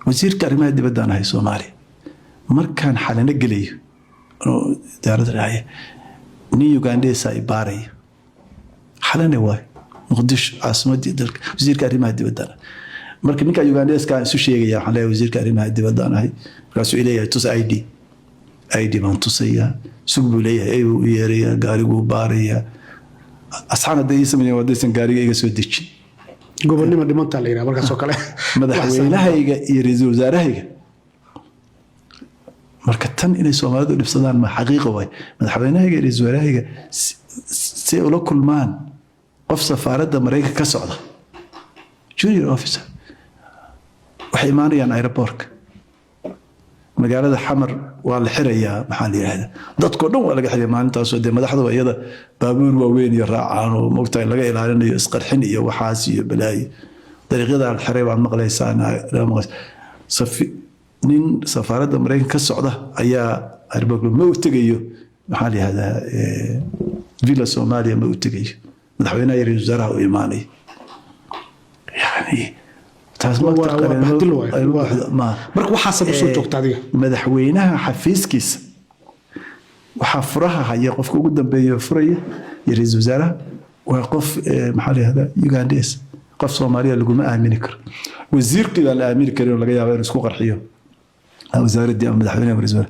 wasiirka arrimaha dibadda aan ahay Soomaaliya markaan xalana gelayo oo daarada raaya nin Ugandese ay baaray xalana waay Muqdisho caasimadii dalka wasiirka arrimaha dibadda marka ninka Ugandese ka isu sheegaya waxaan leeyahay wasiirka arrimaha dibadda aan ahay markaasuu ileeyahay tus ID baan tusaya suuq buu leeyahay uu yeeraya gaarigu baaraya asxaana deeysan wadaysan gaariga iga soo dejin gobonnimo dhimanta la yiraahdo markaas oo kale madaxweynahayga iyo ra'iisul wasaarahayga marka tan inay Soomaalidu dhibsadaan ma xaqiiqo way madaxweynahayga iyo ra'iisul wasaarahayga si ula kulmaan qof safaaradda Mareykanka ka socda junior officer waxay imaanayaan airportka magaalada Xamar waa la xirayaa maxaa la yiraahdaa dadku dhan waa laga xiray maalintaas oo madaxdu iyada baabuur waaweyn iyo raacaan oo moogtahay laga ilaalinayo isqarxin iyo waxaas iyo balaayo dariiqada la xiray waa maqlaysaan nin safaaradda Mareykanka ka socda ayaa airportka ma u tagayo maxaa la yiraahdaa villa Soomaaliya ma u tagayo madaxweynaha iyo ra'iisul wasaaraha u imaanay yani taas marka waxa sabab soo joogta adiga madaxweynaha xafiiskiisa waxa furaha haya qofka ugu dambeeyo furaya iyo ra'iisul wasaaraha waa qof maxaa la yiraahdaa Ugandese qof Soomaaliya lagu ma aamini karo wasiirkii la aamini karo laga yaabo inuu isku qarxiyo wasaaradii ama madaxweynaha ra'iisul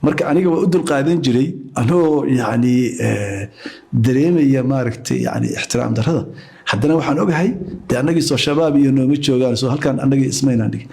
marka aniga waa u dul qaadan jiray anoo yani dareemaya maaragtay yani ixtiraam darada haddana waxaan ogahay de annagii soo shabaab iyo nooma joogaan soo halkaan annagii ismaynaan dhigin